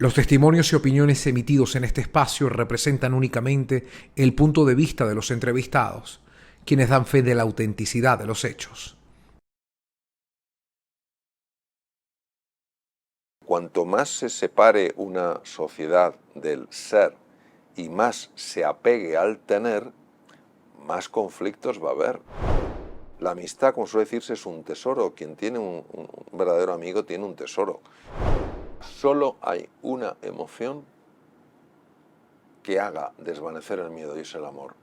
Los testimonios y opiniones emitidos en este espacio representan únicamente el punto de vista de los entrevistados, quienes dan fe de la autenticidad de los hechos. Cuanto más se separe una sociedad del ser y más se apegue al tener, más conflictos va a haber. La amistad, como suele decirse, es un tesoro. Quien tiene un verdadero amigo tiene un tesoro. Solo hay una emoción que haga desvanecer el miedo y es el amor.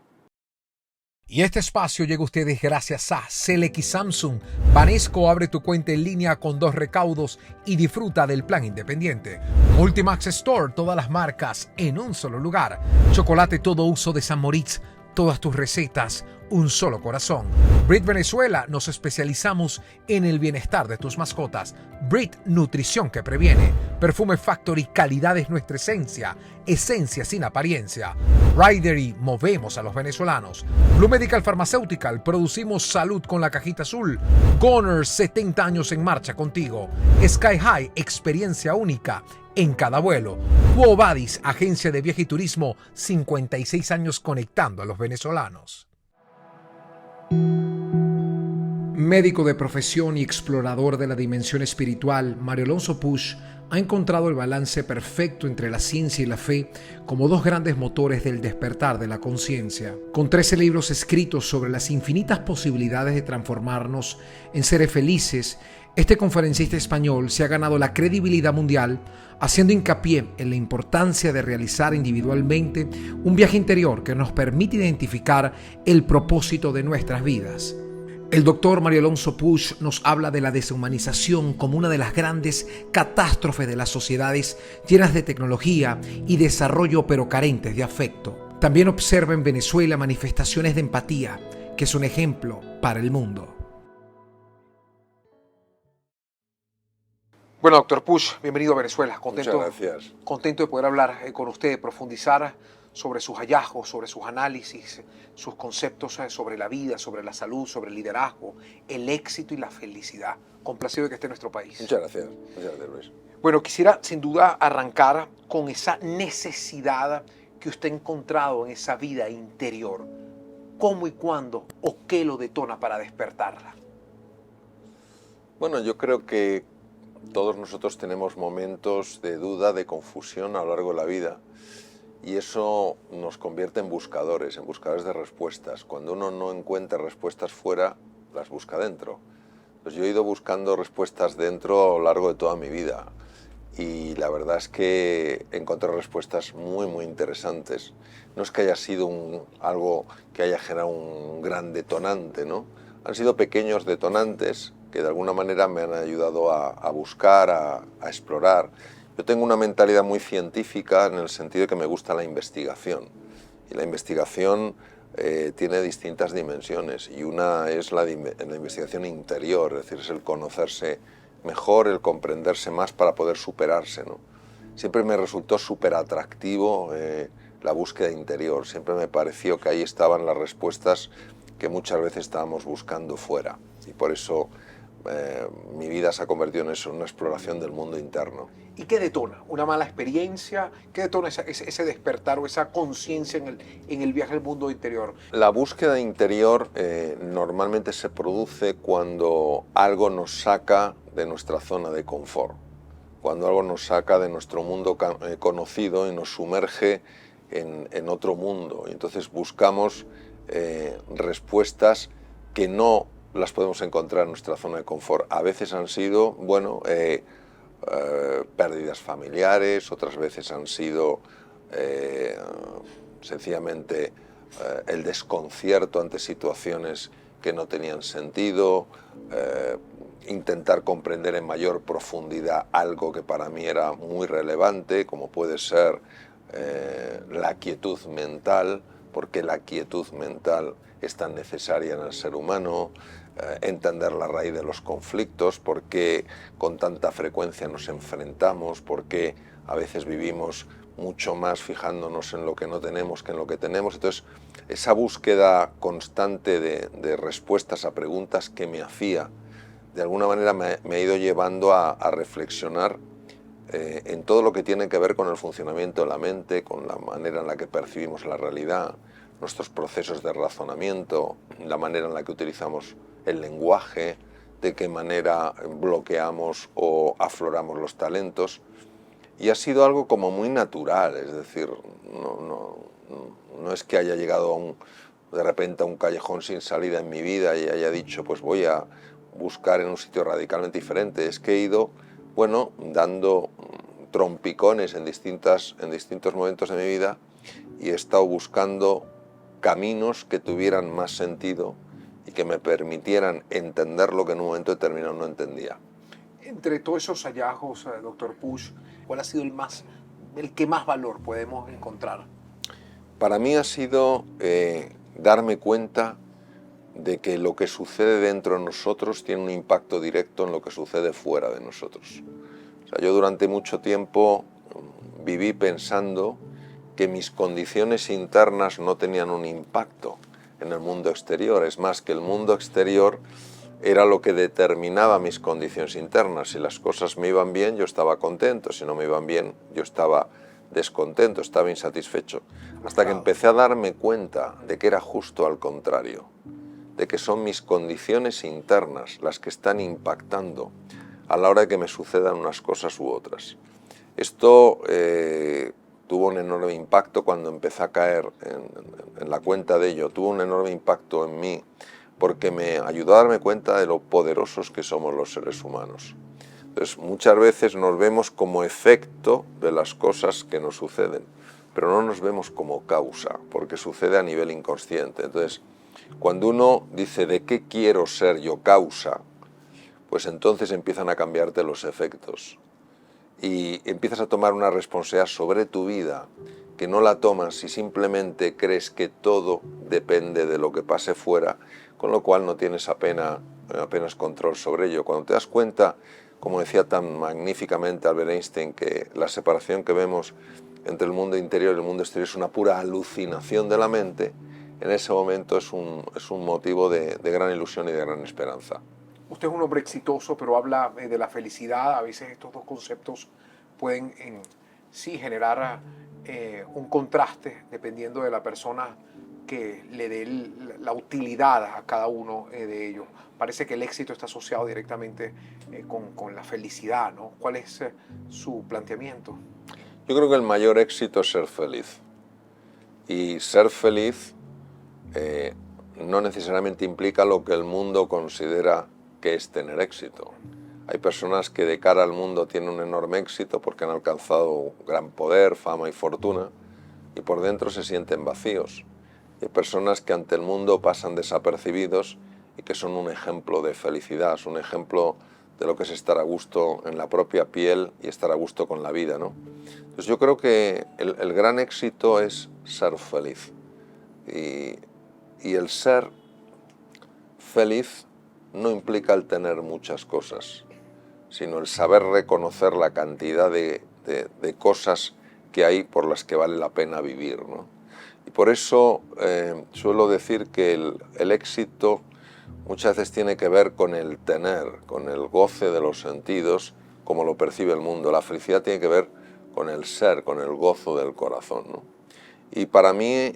Y este espacio llega a ustedes gracias a CLX Samsung. Banesco, abre tu cuenta en línea con 2 recaudos y disfruta del plan independiente. Multimax Store, todas las marcas en un solo lugar. Chocolate todo uso de San Moritz, todas tus recetas, un solo corazón. Brit Venezuela, nos especializamos en el bienestar de tus mascotas. Brit, nutrición que previene. Perfume Factory, calidad es nuestra esencia, esencia sin apariencia. Ridery, movemos a los venezolanos. Blue Medical Pharmaceutical, producimos salud con la cajita azul. Goner, 70 años en marcha contigo. Sky High, experiencia única en cada vuelo. Quo Vadis, agencia de viaje y turismo, 56 años conectando a los venezolanos. Médico de profesión y explorador de la dimensión espiritual, Mario Alonso Puig ha encontrado el balance perfecto entre la ciencia y la fe como 2 grandes motores del despertar de la conciencia. Con 13 libros escritos sobre las infinitas posibilidades de transformarnos en seres felices, este conferencista español se ha ganado la credibilidad mundial haciendo hincapié en la importancia de realizar individualmente un viaje interior que nos permite identificar el propósito de nuestras vidas. El doctor Mario Alonso Puig nos habla de la deshumanización como una de las grandes catástrofes de las sociedades llenas de tecnología y desarrollo pero carentes de afecto. También observa en Venezuela manifestaciones de empatía que son ejemplo para el mundo. Bueno, doctor Puig, bienvenido a Venezuela. Muchas gracias. Contento de poder hablar con usted, profundizar sobre sus hallazgos, sobre sus análisis, sus conceptos sobre la vida, sobre la salud, sobre el liderazgo, el éxito y la felicidad. Complacido de que esté en nuestro país. Muchas gracias, Luis. Bueno, quisiera sin duda arrancar con esa necesidad que usted ha encontrado en esa vida interior. ¿Cómo y cuándo o qué lo detona para despertarla? Bueno, yo creo que todos nosotros tenemos momentos de duda, de confusión a lo largo de la vida. Y eso nos convierte en buscadores de respuestas. Cuando uno no encuentra respuestas fuera, las busca dentro. Pues yo he ido buscando respuestas dentro a lo largo de toda mi vida. Y la verdad es que encontré respuestas muy, muy interesantes. No es que haya sido algo que haya generado un gran detonante, ¿no? Han sido pequeños detonantes que de alguna manera me han ayudado a buscar, a explorar. Yo tengo una mentalidad muy científica en el sentido de que me gusta la investigación. Y la investigación tiene distintas dimensiones. Y una es la investigación interior, es decir, es el conocerse mejor, el comprenderse más para poder superarse, ¿no? Siempre me resultó súper atractivo la búsqueda interior. Siempre me pareció que ahí estaban las respuestas que muchas veces estábamos buscando fuera. Y por eso mi vida se ha convertido en eso, en una exploración del mundo interno. ¿Y qué detona? ¿Una mala experiencia? ¿Qué detona ese despertar o esa conciencia en el viaje al mundo interior? La búsqueda interior normalmente se produce cuando algo nos saca de nuestra zona de confort, cuando algo nos saca de nuestro mundo conocido y nos sumerge en otro mundo. Y entonces buscamos respuestas que no las podemos encontrar en nuestra zona de confort. A veces han sido, bueno, pérdidas familiares, otras veces han sido sencillamente el desconcierto ante situaciones que no tenían sentido, intentar comprender en mayor profundidad algo que para mí era muy relevante, como puede ser la quietud mental, porque la quietud mental es tan necesaria en el ser humano, entender la raíz de los conflictos, por qué con tanta frecuencia nos enfrentamos, por qué a veces vivimos mucho más fijándonos en lo que no tenemos que en lo que tenemos. Entonces, esa búsqueda constante de respuestas a preguntas que me hacía, de alguna manera me ha ido llevando a reflexionar en todo lo que tiene que ver con el funcionamiento de la mente, con la manera en la que percibimos la realidad, nuestros procesos de razonamiento, la manera en la que utilizamos el lenguaje, de qué manera bloqueamos o afloramos los talentos. Y ha sido algo como muy natural, es decir, no es que haya llegado de repente a un callejón sin salida en mi vida y haya dicho, pues voy a buscar en un sitio radicalmente diferente. Es que he ido, bueno, dando trompicones en distintos momentos de mi vida y he estado buscando caminos que tuvieran más sentido y que me permitieran entender lo que en un momento determinado no entendía. Entre todos esos hallazgos, doctor Pusch, ¿cuál ha sido el que más valor podemos encontrar? Para mí ha sido darme cuenta de que lo que sucede dentro de nosotros tiene un impacto directo en lo que sucede fuera de nosotros. O sea, yo durante mucho tiempo viví pensando que mis condiciones internas no tenían un impacto en el mundo exterior. Es más, que el mundo exterior era lo que determinaba mis condiciones internas. Si las cosas me iban bien, yo estaba contento. Si no me iban bien, yo estaba descontento, estaba insatisfecho. Hasta que empecé a darme cuenta de que era justo al contrario, de que son mis condiciones internas las que están impactando a la hora de que me sucedan unas cosas u otras. Esto tuvo un enorme impacto cuando empecé a caer en la cuenta de ello. Tuvo un enorme impacto en mí porque me ayudó a darme cuenta de lo poderosos que somos los seres humanos. Entonces, muchas veces nos vemos como efecto de las cosas que nos suceden, pero no nos vemos como causa, porque sucede a nivel inconsciente. Entonces, cuando uno dice ¿de qué quiero ser yo causa?, pues entonces empiezan a cambiarte los efectos y empiezas a tomar una responsabilidad sobre tu vida que no la tomas si simplemente crees que todo depende de lo que pase fuera, con lo cual no tienes apenas control sobre ello. Cuando te das cuenta, como decía tan magníficamente Albert Einstein, que la separación que vemos entre el mundo interior y el mundo exterior es una pura alucinación de la mente, en ese momento es un motivo de gran ilusión y de gran esperanza. Usted es un hombre exitoso, pero habla de la felicidad. A veces estos dos conceptos pueden sí generar un contraste dependiendo de la persona que le dé la utilidad a cada uno de ellos. Parece que el éxito está asociado directamente con la felicidad, ¿no? ¿Cuál es su planteamiento? Yo creo que el mayor éxito es ser feliz. Y ser feliz no necesariamente implica lo que el mundo considera que es tener éxito. Hay personas que de cara al mundo tienen un enorme éxito porque han alcanzado gran poder, fama y fortuna, y por dentro se sienten vacíos. Y hay personas que ante el mundo pasan desapercibidos y que son un ejemplo de felicidad, es un ejemplo de lo que es estar a gusto en la propia piel y estar a gusto con la vida, ¿no? Entonces yo creo que el gran éxito es ser feliz. Y el ser feliz no implica el tener muchas cosas, sino el saber reconocer la cantidad de cosas que hay por las que vale la pena vivir, ¿no? Y por eso suelo decir que el éxito muchas veces tiene que ver con el tener, con el goce de los sentidos, como lo percibe el mundo. La felicidad tiene que ver con el ser, con el gozo del corazón, ¿no? Y para mí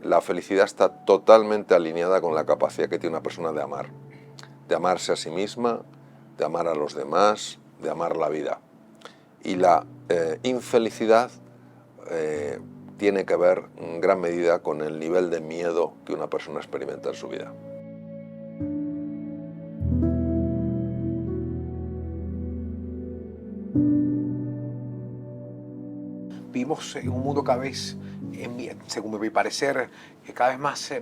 la felicidad está totalmente alineada con la capacidad que tiene una persona de amarse a sí misma, de amar a los demás, de amar la vida. Y la infelicidad tiene que ver en gran medida con el nivel de miedo que una persona experimenta en su vida. Vivimos en un mundo cada vez, según mi parecer, cada vez más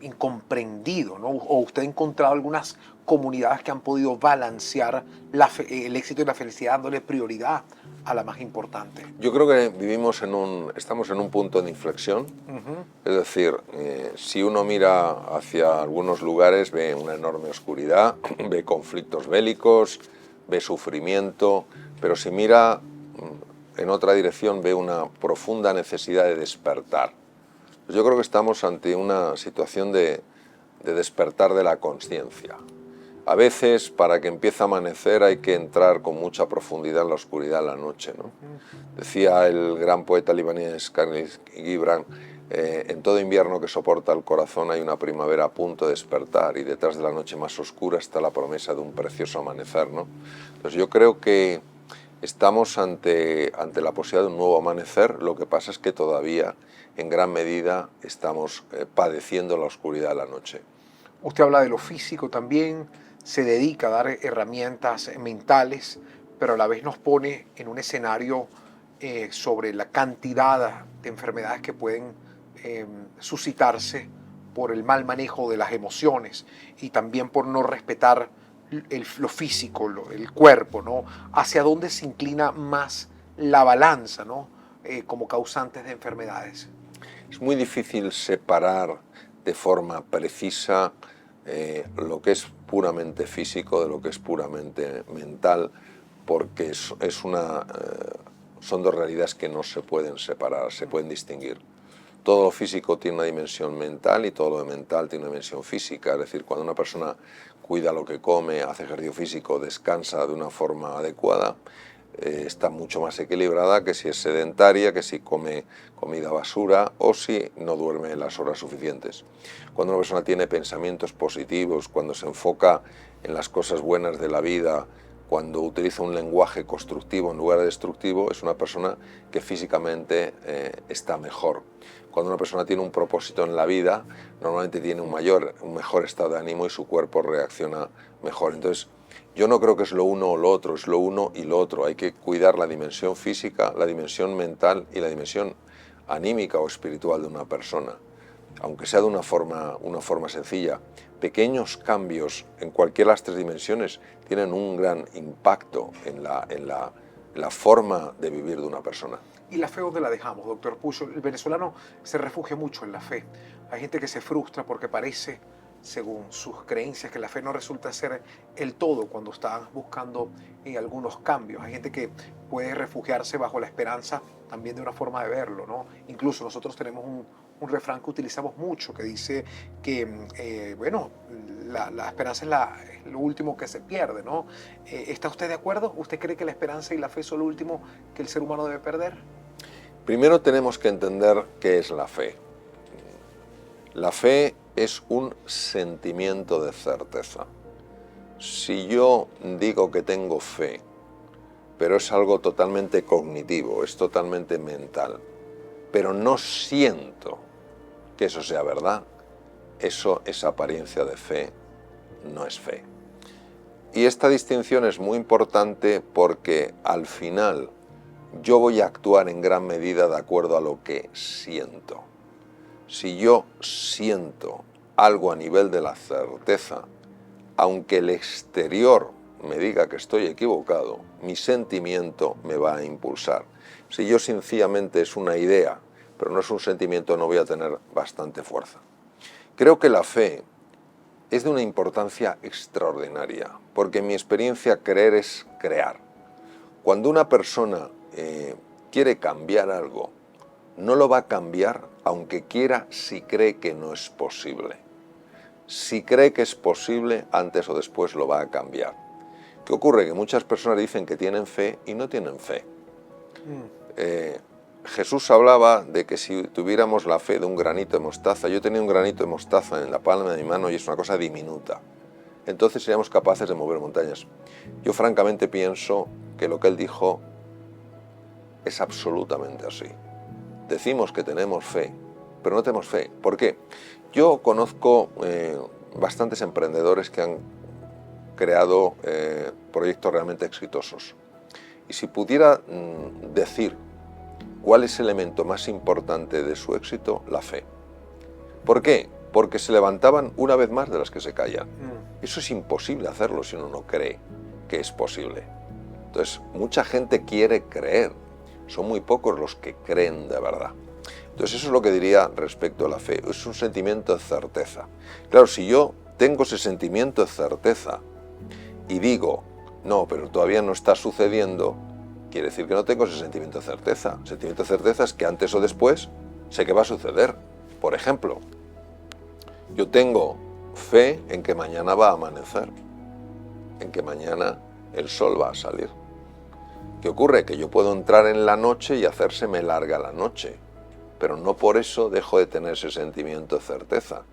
incomprendido, ¿no? ¿O usted ha encontrado algunas comunidades que han podido balancear el éxito y la felicidad dándole prioridad a la más importante? Yo creo que estamos en un punto de inflexión. Es decir, si uno mira hacia algunos lugares ve una enorme oscuridad, ve conflictos bélicos, ve sufrimiento, pero si mira en otra dirección ve una profunda necesidad de despertar. Pues yo creo que estamos ante una situación de despertar de la consciencia. A veces, para que empiece a amanecer, hay que entrar con mucha profundidad en la oscuridad de la noche, ¿no? Decía el gran poeta libanés Khalil Gibran, en todo invierno que soporta el corazón hay una primavera a punto de despertar y detrás de la noche más oscura está la promesa de un precioso amanecer, ¿no? Entonces yo creo que estamos ante la posibilidad de un nuevo amanecer, lo que pasa es que todavía en gran medida estamos padeciendo la oscuridad de la noche. Usted habla de lo físico también, se dedica a dar herramientas mentales, pero a la vez nos pone en un escenario sobre la cantidad de enfermedades que pueden suscitarse por el mal manejo de las emociones y también por no respetar lo físico, el cuerpo, ¿no? Hacia dónde se inclina más la balanza, ¿no? Como causantes de enfermedades. Es muy difícil separar de forma precisa lo que es puramente físico de lo que es puramente mental, porque son dos realidades que no se pueden separar, se pueden distinguir. Todo lo físico tiene una dimensión mental y todo lo mental tiene una dimensión física. Es decir, cuando una persona cuida lo que come, hace ejercicio físico, descansa de una forma adecuada, está mucho más equilibrada que si es sedentaria, que si come comida basura o si no duerme las horas suficientes. Cuando una persona tiene pensamientos positivos, cuando se enfoca en las cosas buenas de la vida, cuando utiliza un lenguaje constructivo en lugar de destructivo, es una persona que físicamente está mejor. Cuando una persona tiene un propósito en la vida, normalmente tiene un mejor estado de ánimo y su cuerpo reacciona mejor. Entonces, yo no creo que es lo uno o lo otro, es lo uno y lo otro. Hay que cuidar la dimensión física, la dimensión mental y la dimensión anímica o espiritual de una persona. Aunque sea de una forma sencilla, pequeños cambios en cualquiera de las tres dimensiones tienen un gran impacto en la forma de vivir de una persona. ¿Y la fe dónde la dejamos, doctor Pucho? El venezolano se refugia mucho en la fe. Hay gente que se frustra porque parece, según sus creencias, que la fe no resulta ser el todo cuando está buscando algunos cambios. Hay gente que puede refugiarse bajo la esperanza también de una forma de verlo, ¿no? Incluso nosotros tenemos un refrán que utilizamos mucho que dice que, bueno, la esperanza es lo último que se pierde, ¿no? ¿Está usted de acuerdo? ¿Usted cree que la esperanza y la fe son lo último que el ser humano debe perder? Primero tenemos que entender qué es la fe. La fe es un sentimiento de certeza. Si yo digo que tengo fe, pero es algo totalmente cognitivo, es totalmente mental, pero no siento que eso sea verdad, eso es apariencia de fe, no es fe. Y esta distinción es muy importante porque al final yo voy a actuar en gran medida de acuerdo a lo que siento. Si yo siento algo a nivel de la certeza, aunque el exterior me diga que estoy equivocado, mi sentimiento me va a impulsar. Si yo sencillamente es una idea, pero no es un sentimiento, no voy a tener bastante fuerza. Creo que la fe es de una importancia extraordinaria, porque en mi experiencia creer es crear. Cuando una persona quiere cambiar algo, no lo va a cambiar aunque quiera si cree que no es posible. Si cree que es posible, antes o después lo va a cambiar. ¿Qué ocurre? Que muchas personas dicen que tienen fe y no tienen fe. Jesús hablaba de que si tuviéramos la fe de un granito de mostaza, yo tenía un granito de mostaza en la palma de mi mano y es una cosa diminuta, entonces seríamos capaces de mover montañas. Yo francamente pienso que lo que él dijo es absolutamente así. Decimos que tenemos fe, pero no tenemos fe. ¿Por qué? Yo conozco bastantes emprendedores que han creado proyectos realmente exitosos. Y si pudiera decir cuál es el elemento más importante de su éxito, la fe. ¿Por qué? Porque se levantaban una vez más de las que se caían. Eso es imposible hacerlo si uno no cree que es posible. Entonces, mucha gente quiere creer. Son muy pocos los que creen de verdad. Entonces, eso es lo que diría respecto a la fe. Es un sentimiento de certeza. Claro, si yo tengo ese sentimiento de certeza y digo, no, pero todavía no está sucediendo, quiere decir que no tengo ese sentimiento de certeza. El sentimiento de certeza es que antes o después sé que va a suceder. Por ejemplo, yo tengo fe en que mañana va a amanecer. en que mañana el sol va a salir. ¿Qué ocurre? Que yo puedo entrar en la noche y hacérseme larga la noche, pero no por eso dejo de tener ese sentimiento de certeza.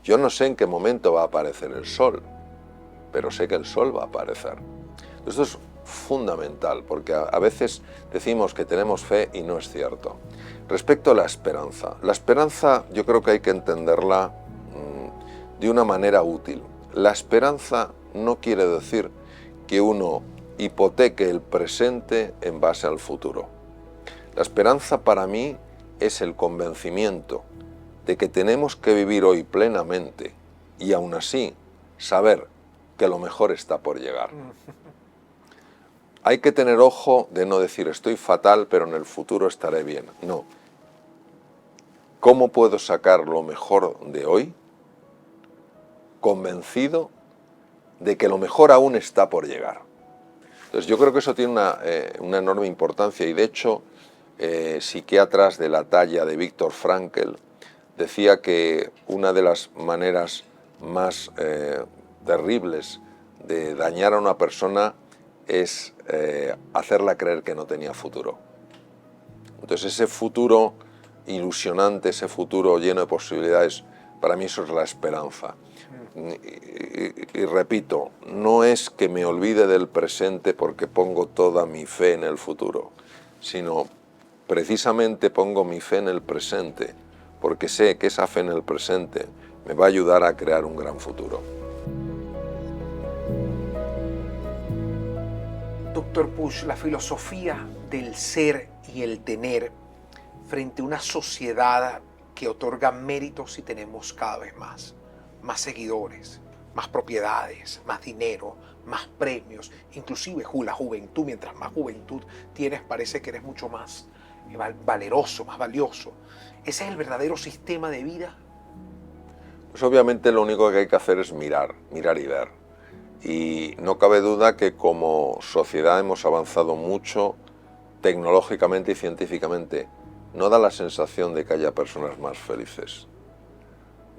Yo no sé en qué momento va a aparecer el sol, pero sé que el sol va a aparecer. Esto es fundamental, porque a veces decimos que tenemos fe y no es cierto. Respecto a la esperanza yo creo que hay que entenderla de una manera útil. La esperanza no quiere decir que uno hipoteque el presente en base al futuro. La esperanza para mí es el convencimiento de que tenemos que vivir hoy plenamente y aún así saber que lo mejor está por llegar. Hay que tener ojo de no decir estoy fatal pero en el futuro estaré bien. No. ¿Cómo puedo sacar lo mejor de hoy? Convencido de que lo mejor aún está por llegar. Entonces yo creo que eso tiene una enorme importancia y de hecho psiquiatras de la talla de Viktor Frankl decía que una de las maneras más terribles de dañar a una persona es hacerla creer que no tenía futuro. Entonces ese futuro ilusionante, ese futuro lleno de posibilidades, para mí eso es la esperanza. Y repito, no es que me olvide del presente porque pongo toda mi fe en el futuro, sino precisamente pongo mi fe en el presente porque sé que esa fe en el presente me va a ayudar a crear un gran futuro. Doctor Pusch, la filosofía del ser y el tener frente a una sociedad que otorga méritos y tenemos cada vez más seguidores, más propiedades, más dinero, más premios, inclusive la juventud, mientras más juventud tienes parece que eres mucho más valeroso, más valioso. ¿Ese es el verdadero sistema de vida? Pues obviamente lo único que hay que hacer es mirar y ver. Y no cabe duda que como sociedad hemos avanzado mucho tecnológicamente y científicamente. No da la sensación de que haya personas más felices.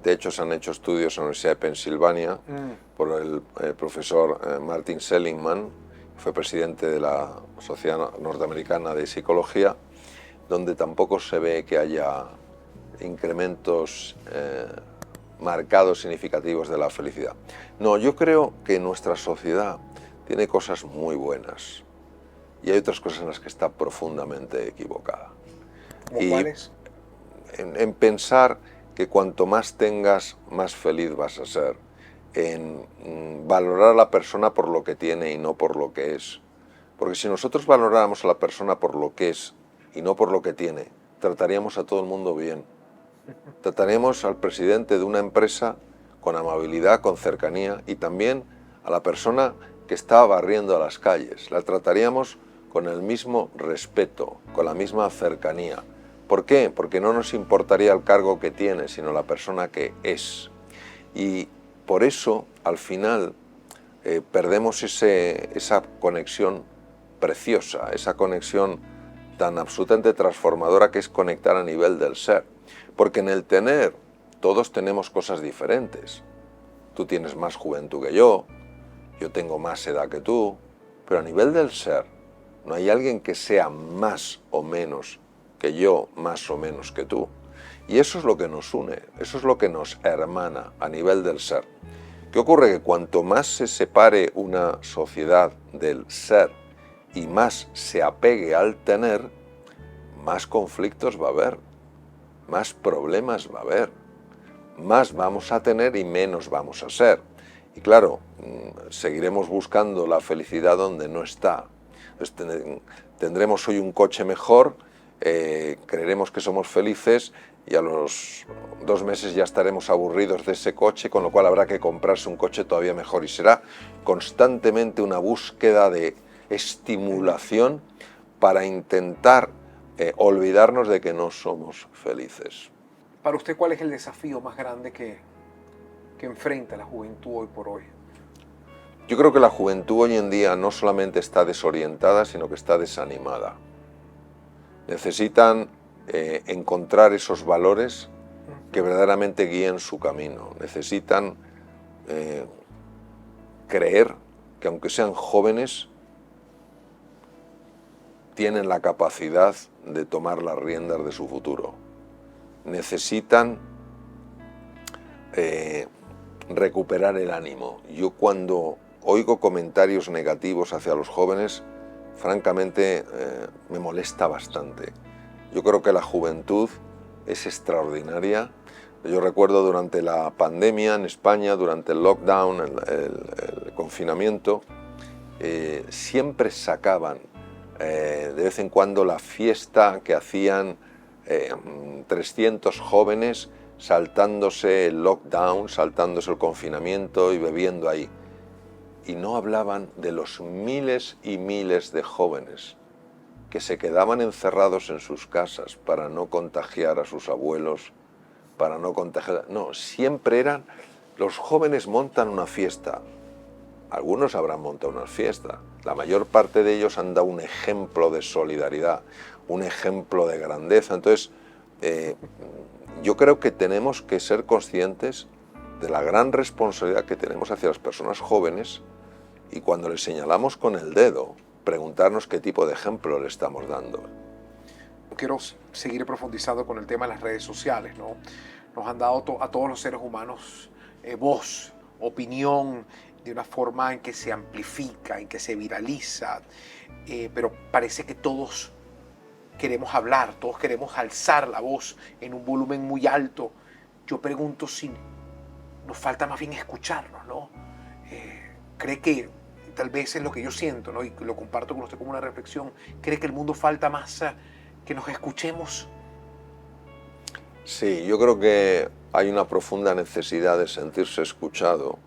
De hecho, se han hecho estudios en la Universidad de Pensilvania por el profesor Martin Seligman, que fue presidente de la Sociedad Norteamericana de Psicología, donde tampoco se ve que haya incrementos marcados, significativos de la felicidad. No, yo creo que nuestra sociedad tiene cosas muy buenas y hay otras cosas en las que está profundamente equivocada. ¿Cómo cuáles? En pensar que cuanto más tengas, más feliz vas a ser, en valorar a la persona por lo que tiene y no por lo que es. Porque si nosotros valoráramos a la persona por lo que es y no por lo que tiene, trataríamos a todo el mundo bien. Trataríamos al presidente de una empresa con amabilidad, con cercanía y también a la persona que está barriendo a las calles. La trataríamos con el mismo respeto, con la misma cercanía. ¿Por qué? Porque no nos importaría el cargo que tiene, sino la persona que es. Y por eso, al final, perdemos esa conexión preciosa, esa conexión tan absolutamente transformadora que es conectar a nivel del ser. Porque en el tener, todos tenemos cosas diferentes. Tú tienes más juventud que yo tengo más edad que tú, pero a nivel del ser, no hay alguien que sea más o menos que yo, más o menos que tú. Y eso es lo que nos une, eso es lo que nos hermana a nivel del ser. ¿Qué ocurre? Que cuanto más se separe una sociedad del ser y más se apegue al tener, más conflictos va a haber, más problemas va a haber, más vamos a tener y menos vamos a ser. Y claro, seguiremos buscando la felicidad donde no está. Entonces, tendremos hoy un coche mejor, creeremos que somos felices y a los 2 meses ya estaremos aburridos de ese coche, con lo cual habrá que comprarse un coche todavía mejor y será constantemente una búsqueda de estimulación para intentar olvidarnos de que no somos felices. Para usted, ¿cuál es el desafío más grande que enfrenta la juventud hoy por hoy? Yo creo que la juventud hoy en día no solamente está desorientada, sino que está desanimada. Necesitan encontrar esos valores que verdaderamente guíen su camino. Necesitan creer que aunque sean jóvenes, tienen la capacidad de tomar las riendas de su futuro. Necesitan recuperar el ánimo. Yo cuando oigo comentarios negativos hacia los jóvenes, francamente me molesta bastante. Yo creo que la juventud es extraordinaria. Yo recuerdo durante la pandemia en España, durante el lockdown, el confinamiento, siempre sacaban de vez en cuando la fiesta que hacían 300 jóvenes saltándose el lockdown, saltándose el confinamiento y bebiendo ahí. Y no hablaban de los miles y miles de jóvenes que se quedaban encerrados en sus casas para no contagiar a sus abuelos, para no contagiar... No, siempre eran... Los jóvenes montan una fiesta. Algunos habrán montado una fiesta. La mayor parte de ellos han dado un ejemplo de solidaridad, un ejemplo de grandeza. Entonces, yo creo que tenemos que ser conscientes de la gran responsabilidad que tenemos hacia las personas jóvenes y cuando les señalamos con el dedo, preguntarnos qué tipo de ejemplo le estamos dando. Quiero seguir profundizando con el tema de las redes sociales, ¿no? Nos han dado a todos los seres humanos voz, opinión, de una forma en que se amplifica, en que se viraliza, pero parece que todos queremos hablar, todos queremos alzar la voz en un volumen muy alto. Yo pregunto si nos falta más bien escucharnos, ¿no? ¿Cree que, tal vez es lo que yo siento, ¿no? Y lo comparto con usted como una reflexión, cree que el mundo falta más que nos escuchemos? Sí, yo creo que hay una profunda necesidad de sentirse escuchado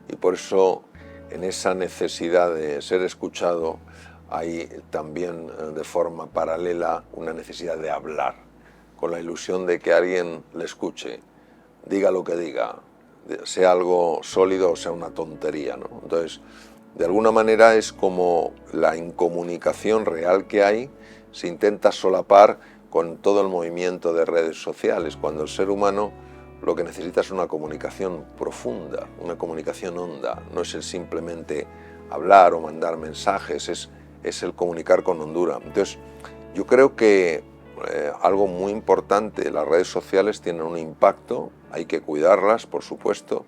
y por eso en esa necesidad de ser escuchado hay también de forma paralela una necesidad de hablar, con la ilusión de que alguien le escuche, diga lo que diga, sea algo sólido o sea una tontería, ¿no? Entonces, de alguna manera es como la incomunicación real que hay, se intenta solapar con todo el movimiento de redes sociales, cuando el ser humano lo que necesita es una comunicación profunda, una comunicación honda, no es el simplemente hablar o mandar mensajes, es el comunicar con hondura. Entonces, yo creo que algo muy importante, las redes sociales tienen un impacto, hay que cuidarlas, por supuesto,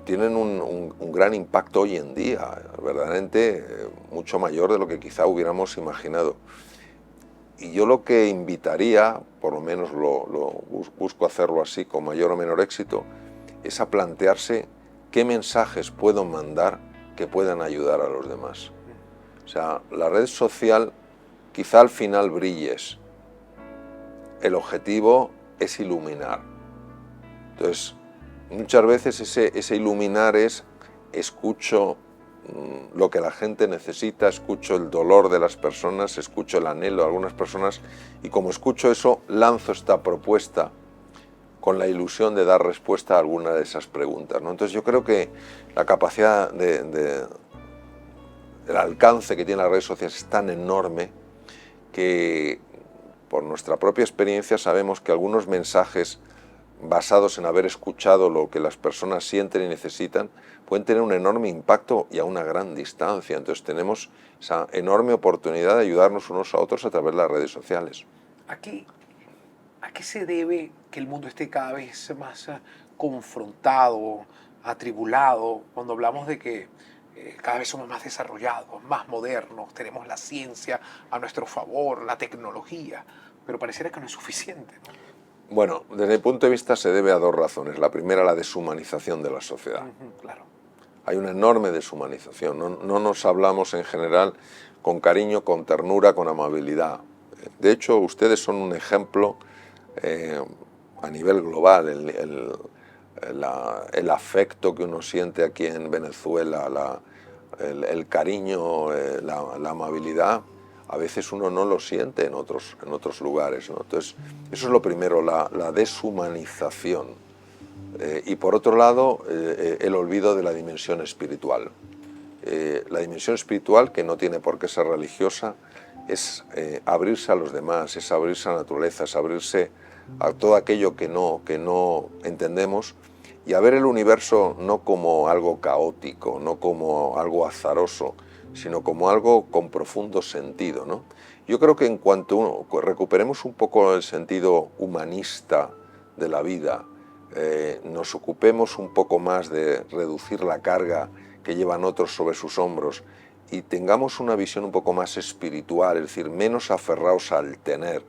tienen un gran impacto hoy en día, verdaderamente mucho mayor de lo que quizá hubiéramos imaginado. Y yo lo que invitaría, por lo menos busco hacerlo así con mayor o menor éxito, es a plantearse qué mensajes puedo mandar que puedan ayudar a los demás. O sea, la red social quizá al final brilles. El objetivo es iluminar. Entonces, muchas veces ese iluminar es escucho lo que la gente necesita, escucho el dolor de las personas, escucho el anhelo de algunas personas y como escucho eso, lanzo esta propuesta con la ilusión de dar respuesta a alguna de esas preguntas, ¿no? Entonces yo creo que la capacidad el alcance que tienen las redes sociales es tan enorme que por nuestra propia experiencia sabemos que algunos mensajes basados en haber escuchado lo que las personas sienten y necesitan, pueden tener un enorme impacto y a una gran distancia. Entonces tenemos esa enorme oportunidad de ayudarnos unos a otros a través de las redes sociales. ¿A qué se debe que el mundo esté cada vez más confrontado, atribulado, cuando hablamos de que cada vez somos más desarrollados, más modernos, tenemos la ciencia a nuestro favor, la tecnología, pero pareciera que no es suficiente, ¿no? Bueno, desde mi punto de vista se debe a dos razones. La primera, la deshumanización de la sociedad. Claro. Hay una enorme deshumanización. No nos hablamos en general con cariño, con ternura, con amabilidad. De hecho, ustedes son un ejemplo a nivel global. El afecto que uno siente aquí en Venezuela, el cariño, la amabilidad, a veces uno no lo siente en otros lugares, ¿no? Entonces, eso es lo primero, la deshumanización. Y por otro lado, el olvido de la dimensión espiritual. La dimensión espiritual, que no tiene por qué ser religiosa, es abrirse a los demás, es abrirse a la naturaleza, es abrirse a todo aquello que no entendemos y a ver el universo no como algo caótico, no como algo azaroso, sino como algo con profundo sentido, ¿no? Yo creo que en cuanto recuperemos un poco el sentido humanista de la vida, nos ocupemos un poco más de reducir la carga que llevan otros sobre sus hombros y tengamos una visión un poco más espiritual, es decir, menos aferrados al tener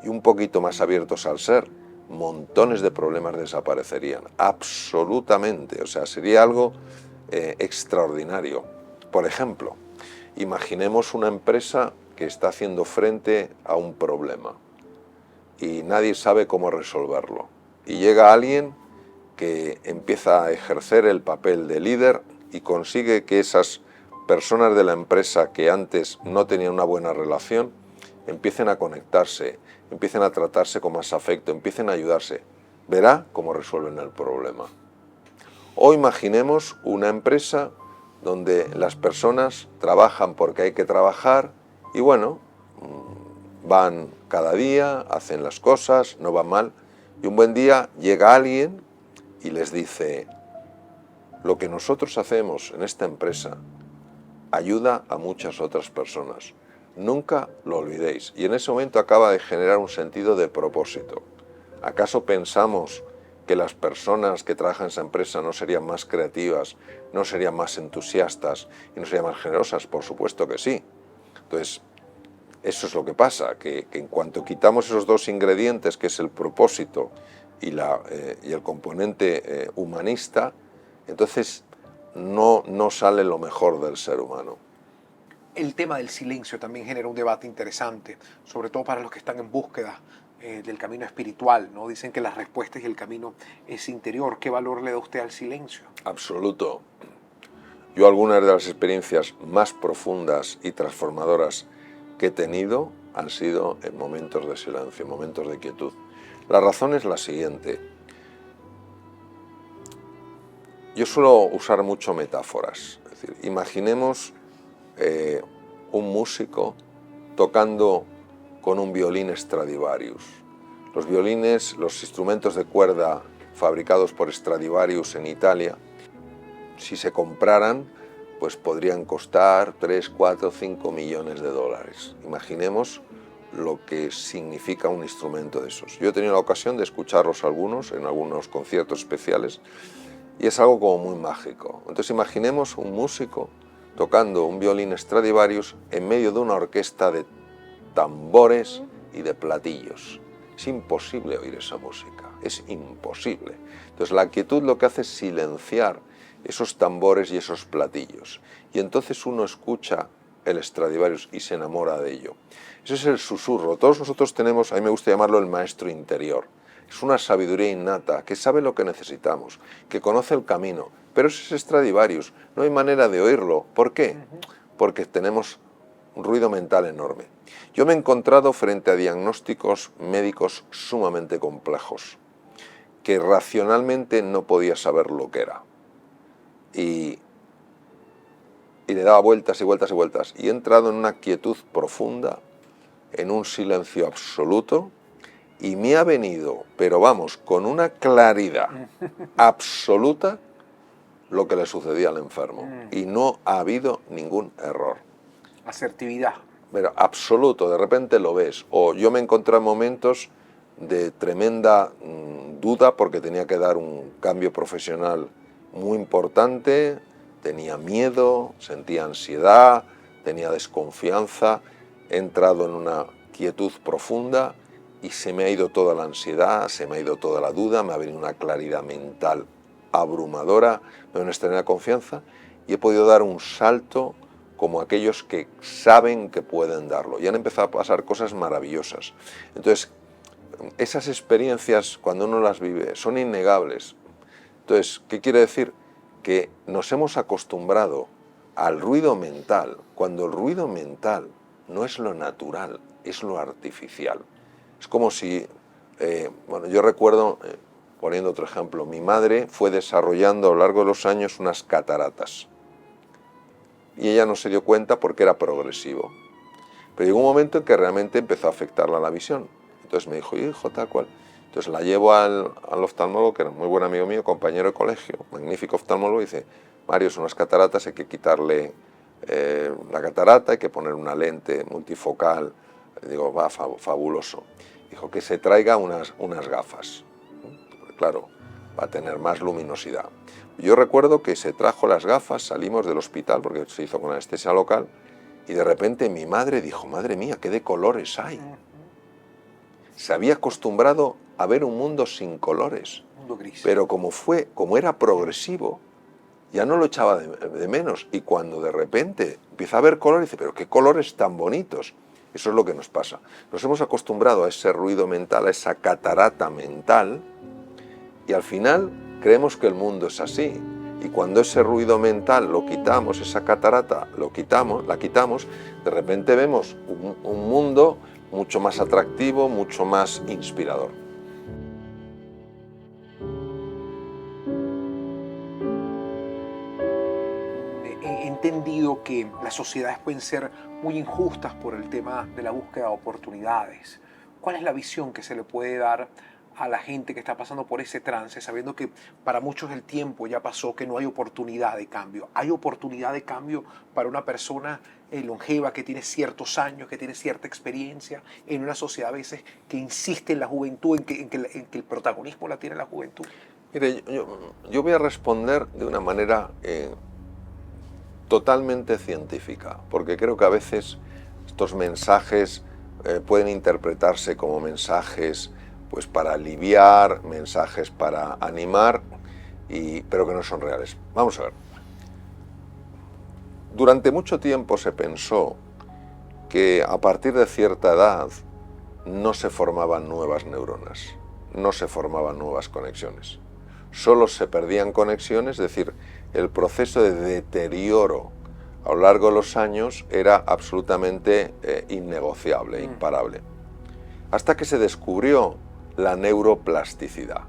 y un poquito más abiertos al ser, montones de problemas desaparecerían, absolutamente, o sea, sería algo extraordinario. Por ejemplo, imaginemos una empresa que está haciendo frente a un problema y nadie sabe cómo resolverlo. Y llega alguien que empieza a ejercer el papel de líder y consigue que esas personas de la empresa que antes no tenían una buena relación empiecen a conectarse, empiecen a tratarse con más afecto, empiecen a ayudarse. Verá cómo resuelven el problema. O imaginemos una empresa donde las personas trabajan porque hay que trabajar y bueno, van cada día, hacen las cosas, no van mal, y un buen día llega alguien y les dice: lo que nosotros hacemos en esta empresa ayuda a muchas otras personas. Nunca lo olvidéis. Y en ese momento acaba de generar un sentido de propósito. ¿Acaso pensamos que las personas que trabajan en esa empresa no serían más creativas, no serían más entusiastas y no serían más generosas? Por supuesto que sí. Entonces, eso es lo que pasa, que en cuanto quitamos esos dos ingredientes, que es el propósito y el componente humanista, entonces no sale lo mejor del ser humano. El tema del silencio también genera un debate interesante, sobre todo para los que están en búsqueda del camino espiritual, ¿no? Dicen que las respuestas y el camino es interior. ¿Qué valor le da usted al silencio? Absoluto. Yo algunas de las experiencias más profundas y transformadoras que he tenido han sido en momentos de silencio, en momentos de quietud. La razón es la siguiente. Yo suelo usar mucho metáforas. Es decir, imaginemos un músico tocando con un violín Stradivarius. Los violines, los instrumentos de cuerda fabricados por Stradivarius en Italia, si se compraran, pues podrían costar 3, 4, 5 millones de dólares. Imaginemos lo que significa un instrumento de esos. Yo he tenido la ocasión de escucharlos en algunos conciertos especiales, y es algo como muy mágico. Entonces imaginemos un músico tocando un violín Stradivarius en medio de una orquesta de tambores y de platillos. Es imposible oír esa música, es imposible. Entonces la quietud lo que hace es silenciar esos tambores y esos platillos. Y entonces uno escucha el Stradivarius y se enamora de ello. Ese es el susurro. Todos nosotros tenemos, a mí me gusta llamarlo el maestro interior. Es una sabiduría innata que sabe lo que necesitamos, que conoce el camino. Pero ese es Stradivarius, no hay manera de oírlo. ¿Por qué? Porque tenemos un ruido mental enorme. Yo me he encontrado frente a diagnósticos médicos sumamente complejos, que racionalmente no podía saber lo que era. Y le daba vueltas y vueltas y vueltas. Y he entrado en una quietud profunda, en un silencio absoluto, y me ha venido, pero vamos, con una claridad absoluta, lo que le sucedía al enfermo. Y no ha habido ningún error. Asertividad. Pero absoluto, de repente lo ves. O yo me encontré en momentos de tremenda duda porque tenía que dar un cambio profesional muy importante, tenía miedo, sentía ansiedad, tenía desconfianza, he entrado en una quietud profunda y se me ha ido toda la ansiedad, se me ha ido toda la duda, me ha venido una claridad mental abrumadora, me ha una extrema confianza y he podido dar un salto como aquellos que saben que pueden darlo. Y han empezado a pasar cosas maravillosas. Entonces, esas experiencias, cuando uno las vive, son innegables. Entonces, ¿qué quiere decir? Que nos hemos acostumbrado al ruido mental, cuando el ruido mental no es lo natural, es lo artificial. Es como si, yo recuerdo, poniendo otro ejemplo, mi madre fue desarrollando a lo largo de los años unas cataratas. Y ella no se dio cuenta porque era progresivo. Pero llegó un momento en que realmente empezó a afectarla la visión. Entonces me dijo, hijo, tal cual. Entonces la llevo al oftalmólogo, que era un muy buen amigo mío, compañero de colegio, magnífico oftalmólogo, y dice, Mario, son unas cataratas, hay que quitarle la catarata, hay que poner una lente multifocal. Digo, va, fabuloso. Dijo que se traiga unas gafas. Claro, va a tener más luminosidad. Yo recuerdo que se trajo las gafas, salimos del hospital, porque se hizo con anestesia local, y de repente mi madre dijo, madre mía, qué de colores hay. Se había acostumbrado a ver un mundo sin colores, Mundo gris. pero como era progresivo, ya no lo echaba de menos. Y cuando de repente empieza a ver colores, dice, pero qué colores tan bonitos. Eso es lo que nos pasa. Nos hemos acostumbrado a ese ruido mental, a esa catarata mental, y al final creemos que el mundo es así. Y cuando ese ruido mental lo quitamos, esa catarata la quitamos, de repente vemos un mundo mucho más atractivo, mucho más inspirador. He entendido que las sociedades pueden ser muy injustas por el tema de la búsqueda de oportunidades. ¿Cuál es la visión que se le puede dar a la gente que está pasando por ese trance, sabiendo que para muchos el tiempo ya pasó, que no hay oportunidad de cambio? ¿Hay oportunidad de cambio para una persona longeva que tiene ciertos años, que tiene cierta experiencia, en una sociedad a veces que insiste en la juventud, en que el protagonismo la tiene la juventud? Mire, yo voy a responder de una manera totalmente científica, porque creo que a veces estos mensajes pueden interpretarse como mensajes pues para aliviar, mensajes para animar, pero que no son reales. Vamos a ver. Durante mucho tiempo se pensó que a partir de cierta edad no se formaban nuevas neuronas, no se formaban nuevas conexiones. Solo se perdían conexiones, es decir, el proceso de deterioro a lo largo de los años era absolutamente innegociable, imparable. Hasta que se descubrió la neuroplasticidad,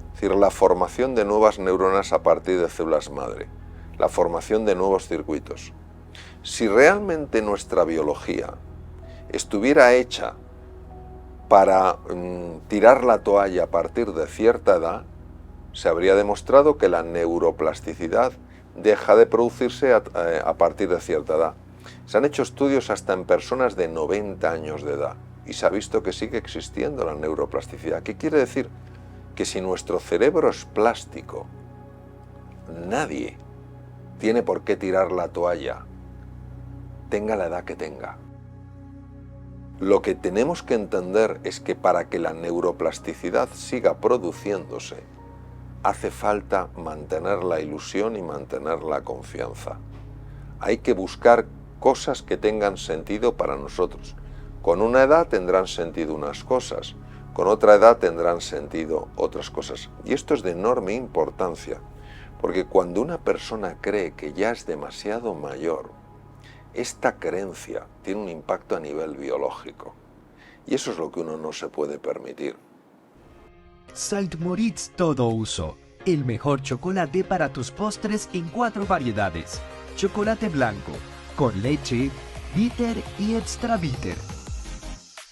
es decir, la formación de nuevas neuronas a partir de células madre, la formación de nuevos circuitos. Si realmente nuestra biología estuviera hecha para tirar la toalla a partir de cierta edad, se habría demostrado que la neuroplasticidad deja de producirse a partir de cierta edad. Se han hecho estudios hasta en personas de 90 años de edad y se ha visto que sigue existiendo la neuroplasticidad. ¿Qué quiere decir? Que si nuestro cerebro es plástico, nadie tiene por qué tirar la toalla, tenga la edad que tenga. Lo que tenemos que entender es que para que la neuroplasticidad siga produciéndose, hace falta mantener la ilusión y mantener la confianza. Hay que buscar cosas que tengan sentido para nosotros. Con una edad tendrán sentido unas cosas, con otra edad tendrán sentido otras cosas. Y esto es de enorme importancia, porque cuando una persona cree que ya es demasiado mayor, esta creencia tiene un impacto a nivel biológico. Y eso es lo que uno no se puede permitir. Saint Moritz Todo Uso, el mejor chocolate para tus postres en 4 variedades. Chocolate blanco, con leche, bitter y extra bitter.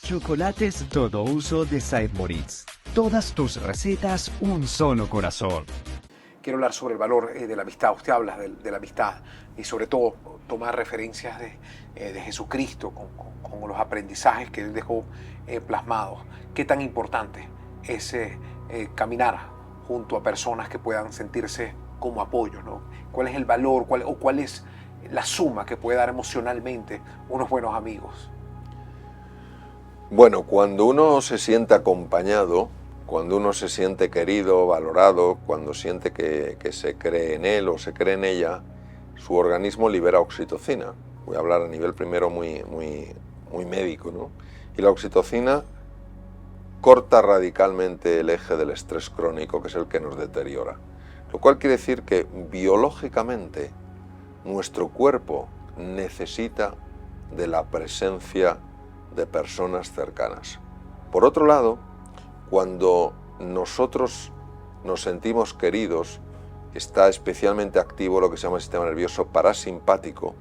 Chocolates Todo Uso de Saint Moritz. Todas tus recetas, un solo corazón. Quiero hablar sobre el valor de la amistad. Usted habla de la amistad y sobre todo tomar referencias de Jesucristo con los aprendizajes que Él dejó plasmados. ¿Qué tan importante es caminar junto a personas que puedan sentirse como apoyo, ¿no? ¿Cuál es el valor, cuál es la suma que puede dar emocionalmente unos buenos amigos? Bueno, cuando uno se siente acompañado, cuando uno se siente querido, valorado, cuando siente que se cree en él o se cree en ella, su organismo libera oxitocina. Voy a hablar a nivel primero muy médico, ¿no? Y la oxitocina corta radicalmente el eje del estrés crónico, que es el que nos deteriora. Lo cual quiere decir que biológicamente nuestro cuerpo necesita de la presencia de personas cercanas. Por otro lado, cuando nosotros nos sentimos queridos, está especialmente activo lo que se llama el sistema nervioso parasimpático,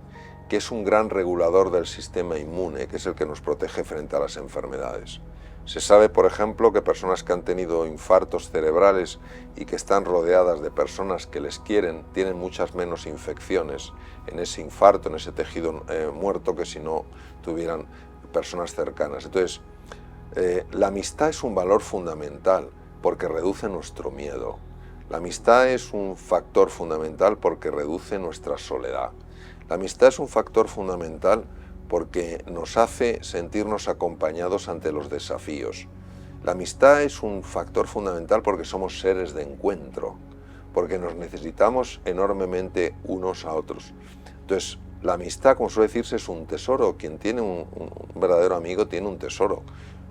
que es un gran regulador del sistema inmune, que es el que nos protege frente a las enfermedades. Se sabe, por ejemplo, que personas que han tenido infartos cerebrales y que están rodeadas de personas que les quieren, tienen muchas menos infecciones en ese infarto, en ese tejido muerto, que si no tuvieran personas cercanas. Entonces, la amistad es un valor fundamental porque reduce nuestro miedo. La amistad es un factor fundamental porque reduce nuestra soledad. La amistad es un factor fundamental porque nos hace sentirnos acompañados ante los desafíos. La amistad es un factor fundamental porque somos seres de encuentro, porque nos necesitamos enormemente unos a otros. Entonces, la amistad, como suele decirse, es un tesoro. Quien tiene un verdadero amigo tiene un tesoro.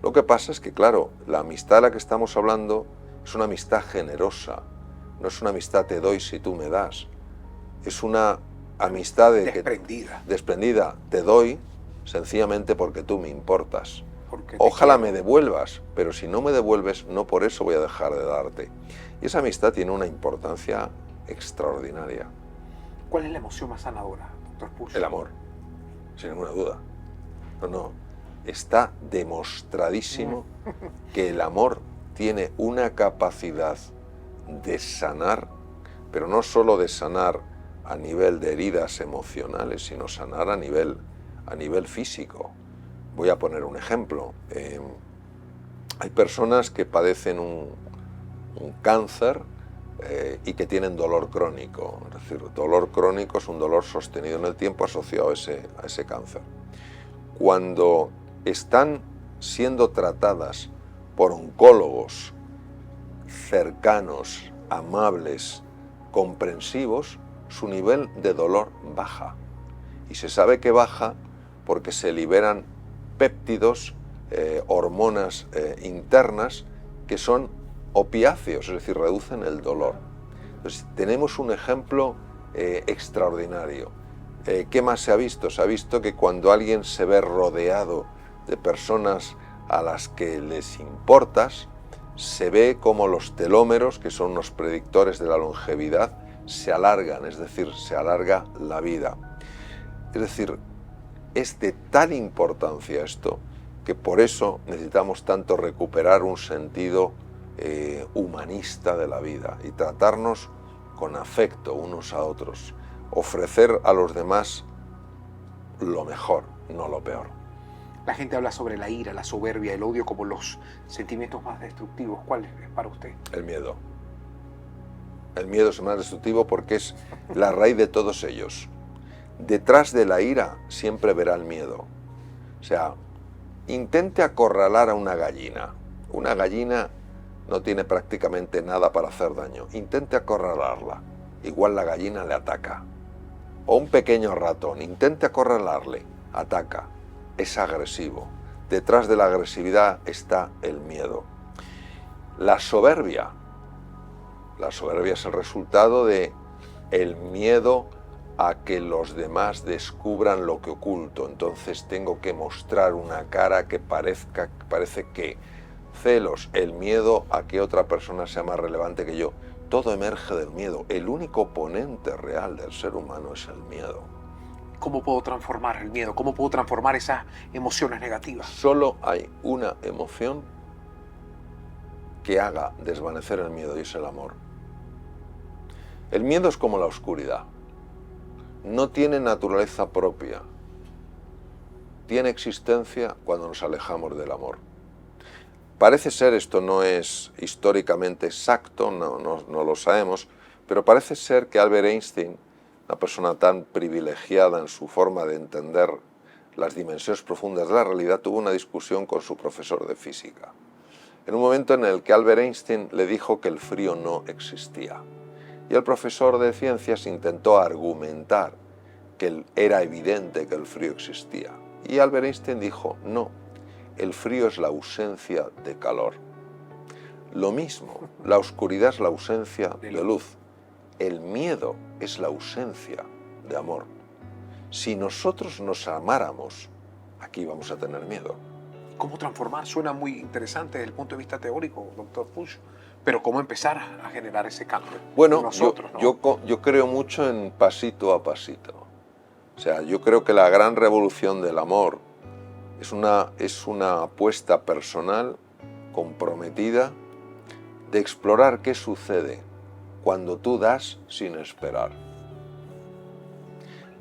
Lo que pasa es que, claro, la amistad de la que estamos hablando es una amistad generosa. No es una amistad te doy si tú me das. Es una amistad desprendida. Te doy sencillamente porque tú me importas. Ojalá me devuelvas, pero si no me devuelves, no por eso voy a dejar de darte. Y esa amistad tiene una importancia extraordinaria. ¿Cuál es la emoción más sanadora, doctor Pusch? El amor, sin ninguna duda. No. Está demostradísimo que el amor tiene una capacidad de sanar, pero no solo de sanar a nivel de heridas emocionales, sino sanar a nivel físico. Voy a poner un ejemplo. Hay personas que padecen un cáncer y que tienen dolor crónico. Es decir, dolor crónico es un dolor sostenido en el tiempo asociado a ese cáncer. Cuando están siendo tratadas por oncólogos cercanos, amables, comprensivos, su nivel de dolor baja. Y se sabe que baja porque se liberan péptidos, hormonas internas que son opiáceos, es decir, reducen el dolor. Entonces, tenemos un ejemplo extraordinario. ¿Qué más se ha visto? Se ha visto que cuando alguien se ve rodeado de personas a las que les importas, se ve como los telómeros, que son los predictores de la longevidad, se alargan, es decir, se alarga la vida. Es decir, es de tal importancia esto que por eso necesitamos tanto recuperar un sentido humanista de la vida y tratarnos con afecto unos a otros, ofrecer a los demás lo mejor, no lo peor. La gente habla sobre la ira, la soberbia, el odio como los sentimientos más destructivos. ¿Cuál es para usted? El miedo. El miedo es más destructivo porque es la raíz de todos ellos. Detrás de la ira siempre verá el miedo. O sea, intente acorralar a una gallina. Una gallina no tiene prácticamente nada para hacer daño. Intente acorralarla. Igual la gallina le ataca. O un pequeño ratón. Intente acorralarle. Ataca. Es agresivo. Detrás de la agresividad está el miedo. La soberbia. La soberbia es el resultado de el miedo a que los demás descubran lo que oculto. Entonces tengo que mostrar una cara que parece que celos, el miedo a que otra persona sea más relevante que yo. Todo emerge del miedo. El único oponente real del ser humano es el miedo. ¿Cómo puedo transformar el miedo? ¿Cómo puedo transformar esas emociones negativas? Solo hay una emoción que haga desvanecer el miedo y es el amor. El miedo es como la oscuridad. No tiene naturaleza propia. Tiene existencia cuando nos alejamos del amor. Parece ser, esto no es históricamente exacto, no lo sabemos, pero parece ser que Albert Einstein, una persona tan privilegiada en su forma de entender las dimensiones profundas de la realidad, tuvo una discusión con su profesor de física. En un momento en el que Albert Einstein le dijo que el frío no existía. Y el profesor de ciencias intentó argumentar que era evidente que el frío existía. Y Albert Einstein dijo, no, el frío es la ausencia de calor. Lo mismo, la oscuridad es la ausencia de luz. El miedo es la ausencia de amor. Si nosotros nos amáramos, aquí vamos a tener miedo. ¿Cómo transformar? Suena muy interesante desde el punto de vista teórico, doctor Pusch, pero ¿cómo empezar a generar ese cambio? Bueno, nosotros, yo creo mucho en pasito a pasito. O sea, yo creo que la gran revolución del amor es una apuesta personal, comprometida, de explorar qué sucede cuando tú das sin esperar.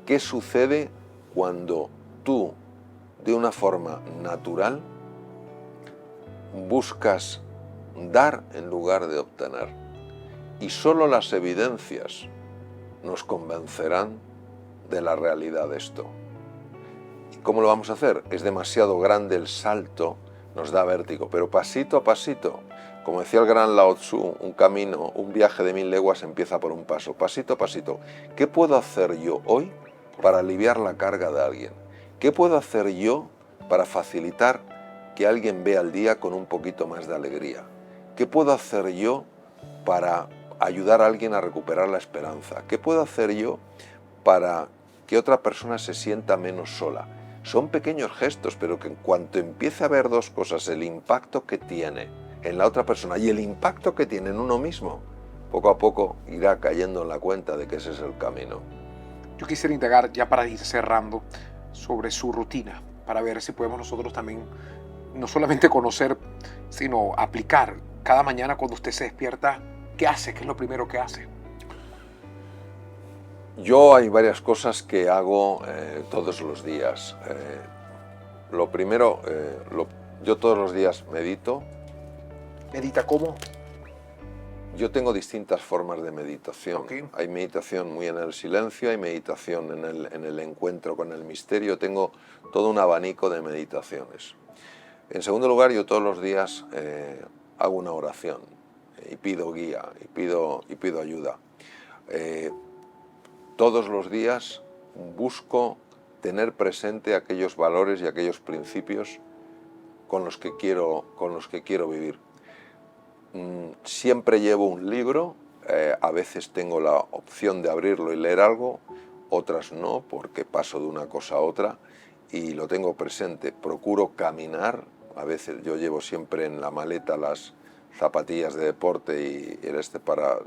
¿Qué sucede cuando tú, de una forma natural, buscas dar en lugar de obtener? Y solo las evidencias nos convencerán de la realidad de esto. ¿Y cómo lo vamos a hacer? Es demasiado grande el salto, nos da vértigo, pero pasito a pasito, como decía el gran Lao Tzu, un camino, un viaje de 1000 leguas empieza por un paso, pasito a pasito. ¿Qué puedo hacer yo hoy para aliviar la carga de alguien? ¿Qué puedo hacer yo para facilitar que alguien vea el día con un poquito más de alegría? ¿Qué puedo hacer yo para ayudar a alguien a recuperar la esperanza? ¿Qué puedo hacer yo para que otra persona se sienta menos sola? Son pequeños gestos, pero que en cuanto empiece a ver dos cosas, el impacto que tiene en la otra persona y el impacto que tiene en uno mismo, poco a poco irá cayendo en la cuenta de que ese es el camino. Yo quisiera indagar, ya para ir cerrando, sobre su rutina, para ver si podemos nosotros también no solamente conocer, sino aplicar. Cada mañana cuando usted se despierta, ¿qué hace? ¿Qué es lo primero que hace? Yo hay varias cosas que hago todos los días. Lo primero, yo todos los días medito. ¿Medita cómo? Yo tengo distintas formas de meditación. Okay. Hay meditación muy en el silencio, hay meditación en el encuentro con el misterio. Tengo todo un abanico de meditaciones. En segundo lugar, yo todos los días hago una oración y pido guía y pido ayuda. Todos los días busco tener presente aquellos valores y aquellos principios con los que quiero vivir. Siempre llevo un libro, a veces tengo la opción de abrirlo y leer algo, otras no, porque paso de una cosa a otra y lo tengo presente. Procuro caminar, a veces yo llevo siempre en la maleta las zapatillas de deporte y el para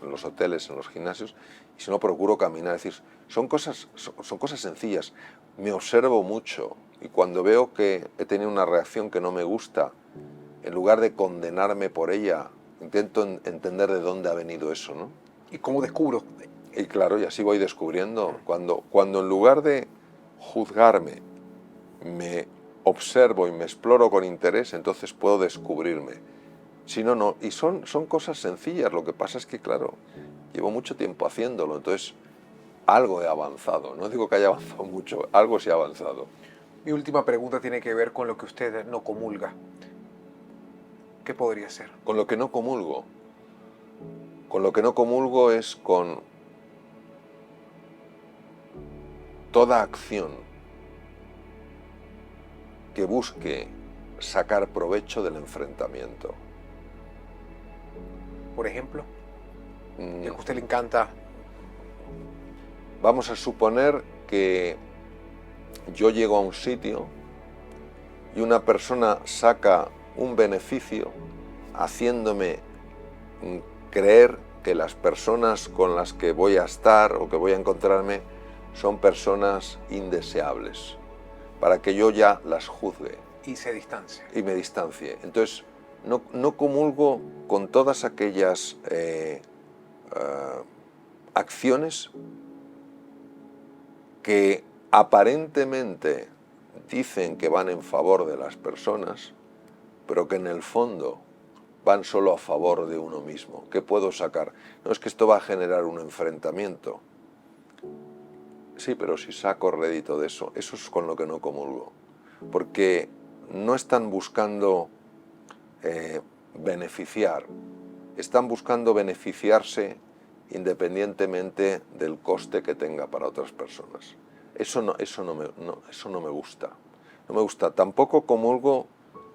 los hoteles, en los gimnasios, y si no procuro caminar. Es decir, son cosas sencillas. Me observo mucho y cuando veo que he tenido una reacción que no me gusta, en lugar de condenarme por ella, intento entender de dónde ha venido eso, ¿no? ¿Y cómo descubro? Y claro, y así voy descubriendo. Cuando en lugar de juzgarme, me observo y me exploro con interés, entonces puedo descubrirme. Si no, no. Y son cosas sencillas. Lo que pasa es que, claro, llevo mucho tiempo haciéndolo, entonces algo he avanzado. No digo que haya avanzado mucho, algo sí ha avanzado. Mi última pregunta tiene que ver con lo que usted no comulga. ¿Qué podría ser? Con lo que no comulgo. Con lo que no comulgo es con toda acción que busque sacar provecho del enfrentamiento. Por ejemplo, ya que a usted le encanta. Vamos a suponer que yo llego a un sitio y una persona saca un beneficio haciéndome creer que las personas con las que voy a estar o que voy a encontrarme son personas indeseables, para que yo ya las juzgue. Y se distancia. Y me distancie. Entonces, no comulgo con todas aquellas acciones que aparentemente dicen que van en favor de las personas, pero que en el fondo van solo a favor de uno mismo. ¿Qué puedo sacar? No es que esto va a generar un enfrentamiento. Sí, pero si saco rédito de eso, eso es con lo que no comulgo. Porque no están buscando beneficiar, están buscando beneficiarse independientemente del coste que tenga para otras personas. Eso no me gusta. No me gusta. Tampoco comulgo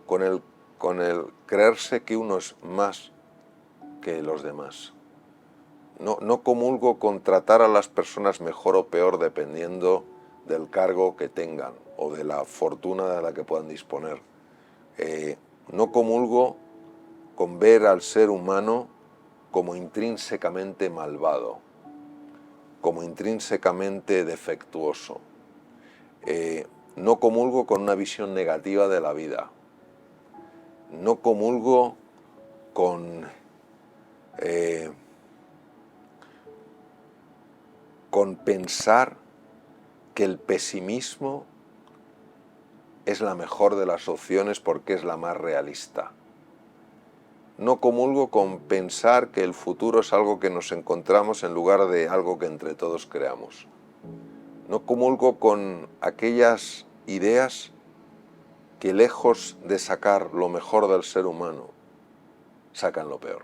con el creerse que uno es más que los demás. No comulgo con tratar a las personas mejor o peor dependiendo del cargo que tengan o de la fortuna de la que puedan disponer. No comulgo con ver al ser humano como intrínsecamente malvado, como intrínsecamente defectuoso. no comulgo con una visión negativa de la vida. No comulgo con pensar que el pesimismo es la mejor de las opciones porque es la más realista. No comulgo con pensar que el futuro es algo que nos encontramos en lugar de algo que entre todos creamos. No comulgo con aquellas ideas que, lejos de sacar lo mejor del ser humano, sacan lo peor.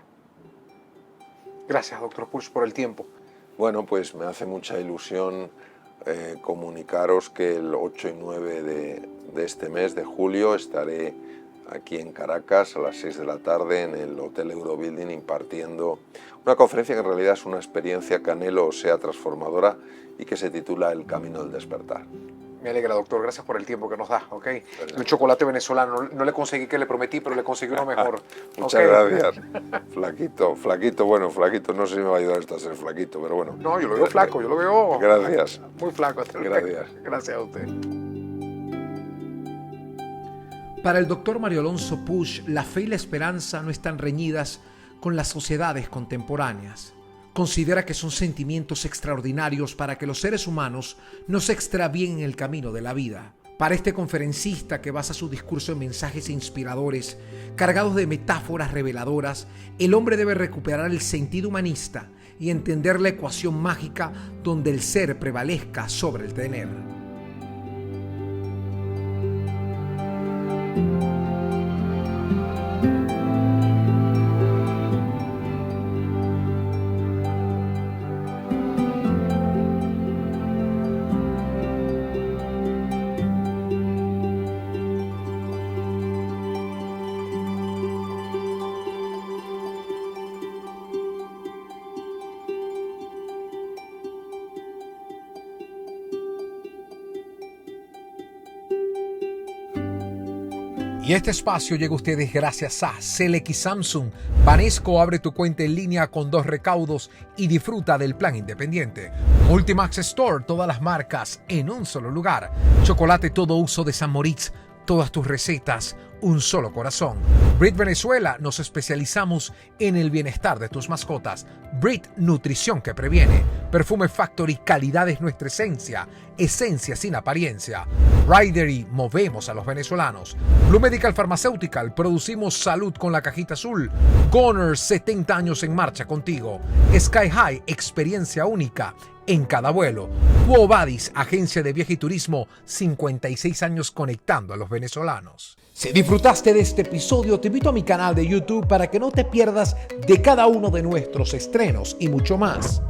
Gracias, doctor Pusch, por el tiempo. Bueno, pues me hace mucha ilusión comunicaros que el 8 y 9 de este mes de julio estaré aquí en Caracas a las 6 de la tarde en el Hotel Eurobuilding impartiendo una conferencia que en realidad es una experiencia que anhelo sea transformadora y que se titula El Camino del Despertar. Me alegra, doctor. Gracias por el tiempo que nos da. ¿Okay? Un chocolate venezolano. No le conseguí que le prometí, pero le conseguí uno mejor. Muchas gracias. Flaquito. Bueno, flaquito. No sé si me va a ayudar esto a ser flaquito, pero bueno. No, yo lo veo flaco. Yo lo veo... Gracias. Muy flaco. Gracias. Gracias a usted. Para el doctor Mario Alonso Pusch, la fe y la esperanza no están reñidas con las sociedades contemporáneas. Considera que son sentimientos extraordinarios para que los seres humanos no se extravíen en el camino de la vida. Para este conferencista que basa su discurso en mensajes inspiradores, cargados de metáforas reveladoras, el hombre debe recuperar el sentido humanista y entender la ecuación mágica donde el ser prevalezca sobre el tener. Y este espacio llega a ustedes gracias a CLX Samsung. Banesco abre tu cuenta en línea con 2 recaudos y disfruta del plan independiente. Multimax Store, todas las marcas en un solo lugar. Chocolate todo uso de San Moritz, todas tus recetas, un solo corazón. Brit Venezuela, nos especializamos en el bienestar de tus mascotas. Brit, nutrición que previene. Perfume Factory, calidad es nuestra esencia. Esencia sin apariencia. Ridery, movemos a los venezolanos. Blue Medical Pharmaceutical, producimos salud con la cajita azul. Goner, 70 años en marcha contigo. Sky High, experiencia única en cada vuelo. Quo Vadis, agencia de viaje y turismo, 56 años conectando a los venezolanos. Si disfrutaste de este episodio, te invito a mi canal de YouTube para que no te pierdas de cada uno de nuestros estrenos y mucho más.